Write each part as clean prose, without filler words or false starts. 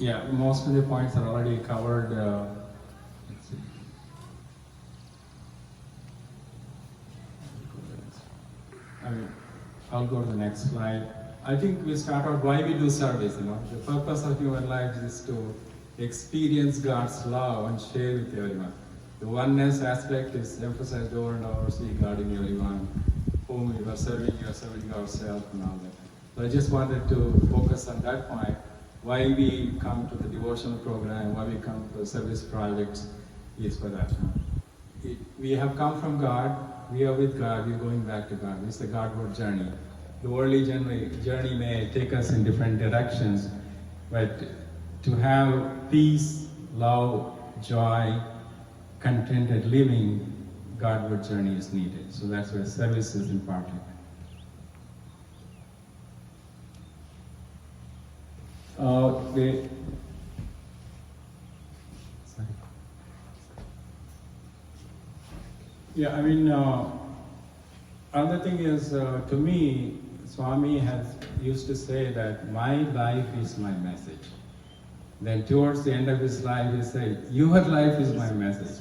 Yeah, most of the points are already covered. Let's see. I mean, I'll go to the next slide. I think we start out why we do service. The purpose of human life is to experience God's love and share with everyone. The oneness aspect is emphasized over and over. See God in everyone. Whom you are serving ourselves and all that. So I just wanted to focus on that point. Why we come to the devotional program, why we come to the service projects is for that. We have come from God, we are with God, we're going back to God. It's the Godward journey. The worldly journey may take us in different directions, but to have peace, love, joy, contented living, Godward journey is needed. So that's where service is important. Yeah, I mean, another thing is, to me, Swami used to say that my life is my message. Then towards the end of his life, he said, your life is my message.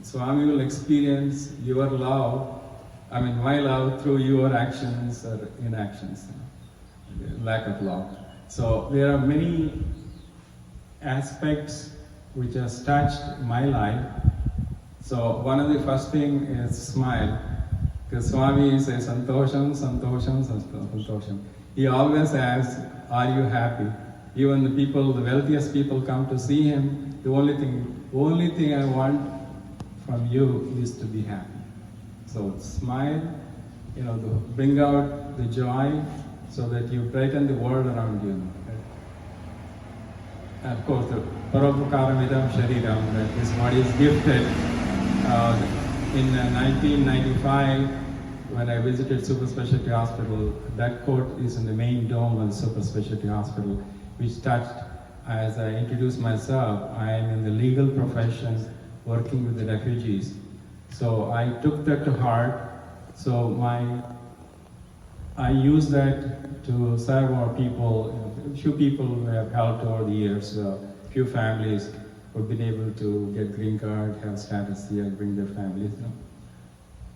Swami will experience your love, my love through your actions or inactions, lack of love. So there are many aspects which has touched my life. So one of the first thing is smile, because Swami says santosham, santosham, santosham. He always asks, are you happy? Even the wealthiest people come to see him. The only thing I want from you is to be happy. So smile, bring out the joy, so that you brighten the world around you. And of course, the Paropukaramidam Shariram, that this body is gifted. In 1995, when I visited Super Specialty Hospital, that quote is in the main dome of the Super Specialty Hospital, which touched, as I introduced myself, I am in the legal profession working with the refugees. So I took that to heart. So I use that to serve our people. A few people have helped over the years. A few families who've been able to get green card, have status here, bring their families.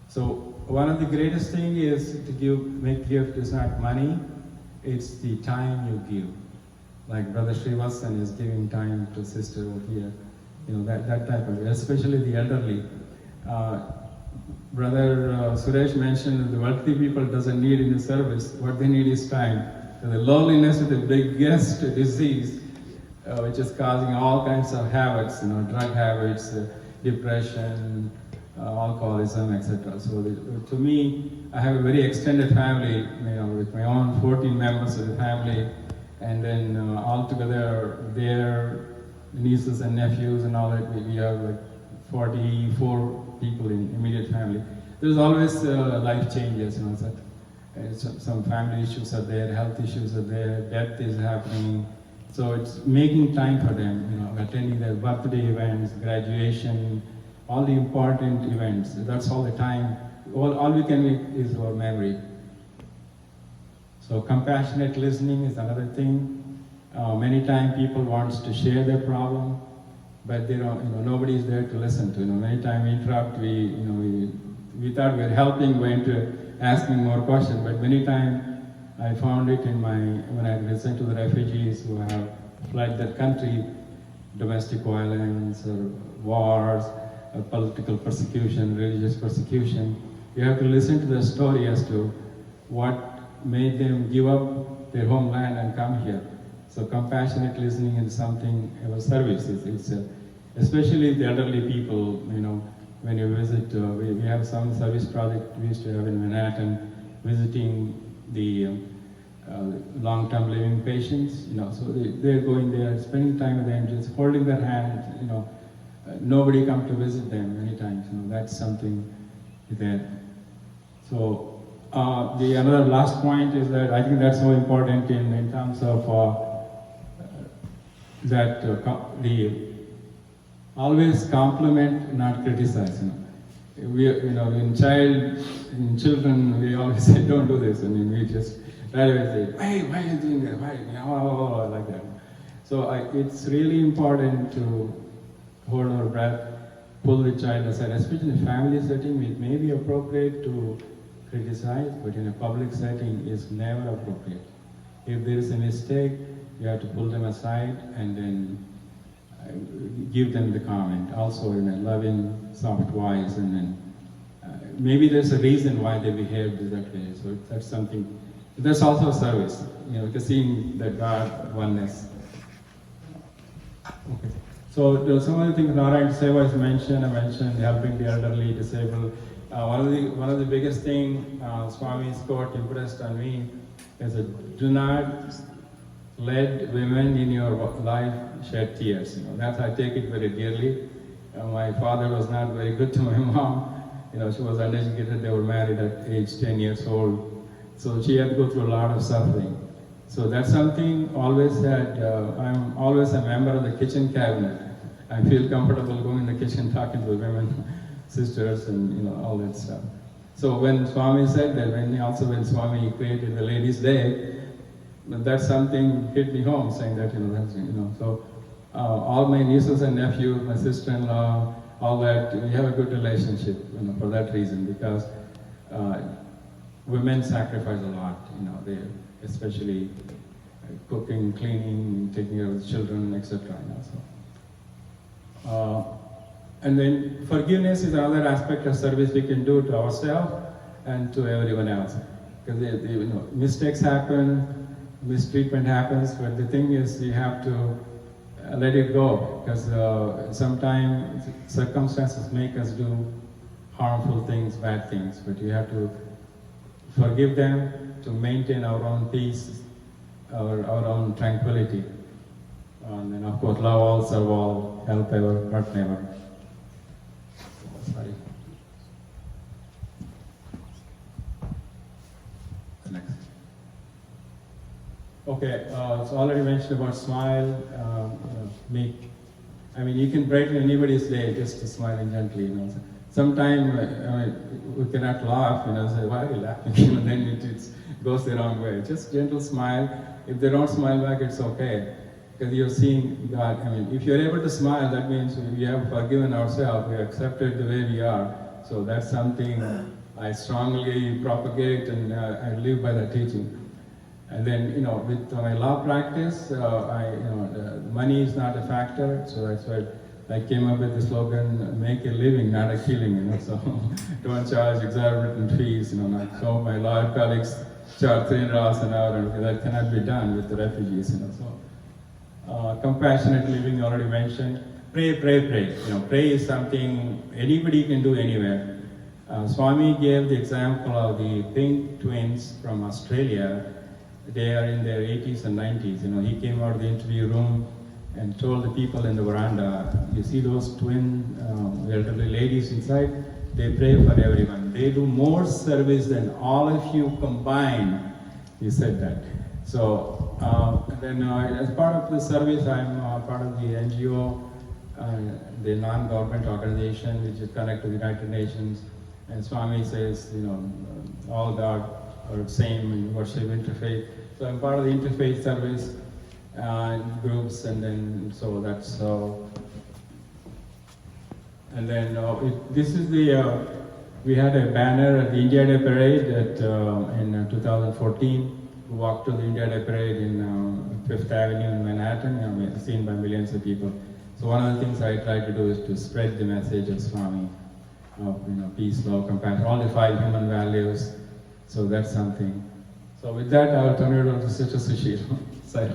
So one of the greatest thing is to make gift is not money, it's the time you give. Like Brother Srivasan is giving time to sister over here. That type of, especially the elderly. Brother Suresh mentioned that the wealthy people doesn't need any service, what they need is time. So the loneliness is the biggest disease which is causing all kinds of habits, drug habits, depression, alcoholism, etc. So to me, I have a very extended family, with my own 14 members of the family, and then altogether their nieces and nephews and all that, we have like 44 people in immediate family. There's always life changes, some family issues are there, health issues are there, death is happening. So it's making time for them, attending their birthday events, graduation, all the important events. That's all the time. All we can make is our memory. So compassionate listening is another thing. Many times people want to share their problem, but they don't, nobody is there to listen to. Many times we interrupt, we thought we were helping, went to asking more questions, but many times I found it when I listened to the refugees who have fled their country, domestic violence or wars, or political persecution, religious persecution. You have to listen to their story as to what made them give up their homeland and come here. So compassionate listening is something, our service it's especially the elderly people, when you visit, we have some service project we used to have in Manhattan, visiting the long-term living patients, so they're going there, spending time with them, just holding their hand, nobody come to visit them many times, that's something there. So the another last point is that I think that's so important in terms of always compliment, not criticize. In children, we always say, don't do this, we just right away say, hey, why are you doing that? Why? Like that. So So it's really important to hold our breath, pull the child aside, especially in a family setting. It may be appropriate to criticize, but in a public setting, it's never appropriate. If there is a mistake, you have to pull them aside and then give them the comment, also in a loving, soft voice, and then maybe there's a reason why they behaved that way. So that's something. There's also a service, because seeing that God oneness. Okay. So there are some other things Narayan Seva has mentioned. I mentioned helping the elderly, disabled. One of the biggest thing Swami's quote impressed on me is that do not let women in your life shed tears. That I take it very dearly. My father was not very good to my mom. She was uneducated. They were married at age 10 years old. So she had to go through a lot of suffering. So that's something always that I'm always a member of the kitchen cabinet. I feel comfortable going in the kitchen talking to the women, sisters, and all that stuff. So when Swami said that, when Swami created the Ladies' Day, that's something hit me home, saying that So all my nieces and nephews, my sister-in-law, all that, we have a good relationship, for that reason, because women sacrifice a lot, they especially cooking, cleaning, taking care of the children, etc. And then forgiveness is another aspect of service we can do to ourselves and to everyone else. Because mistakes happen, mistreatment happens, but the thing is you have to let it go, because sometimes circumstances make us do harmful things, bad things, but you have to forgive them to maintain our own peace, our own tranquility. And then of course, love all, serve all, help ever, hurt never. Sorry. Next. Okay, so already mentioned about smile. You can brighten anybody's day just to smiling gently. Sometimes we cannot laugh. Say, why are you laughing? And then it goes the wrong way. Just gentle smile. If they don't smile back, it's okay, because you're seeing God. If you're able to smile, that means we have forgiven ourselves. We accepted the way we are. So that's something I strongly propagate, and I live by that teaching. And then, with my law practice, money is not a factor, so that's why I came up with the slogan, make a living, not a killing, so don't charge exorbitant fees, So my lawyer colleagues charge $300 an hour, and that cannot be done with the refugees, So compassionate living, already mentioned. Pray. Pray is something anybody can do anywhere. Swami gave the example of the pink twins from Australia. They are in their 80s and 90s. He came out of the interview room and told the people in the veranda, you see those twin elderly ladies inside? They pray for everyone. They do more service than all of you combined. He said that. So then as part of the service, I'm part of the NGO, the non-government organization, which is connected to the United Nations. And Swami says, all God are same in worship interfaith. So I'm part of the interfaith service groups, and then so that's so. And then this is the we had a banner at the India Day Parade in 2014. We walked to the India Day Parade in Fifth Avenue in Manhattan, seen by millions of people. So one of the things I try to do is to spread the message of Swami, of peace, love, compassion, all the 5 human values. So that's something. So with that, I will turn it over to Sister Sushil. Sorry.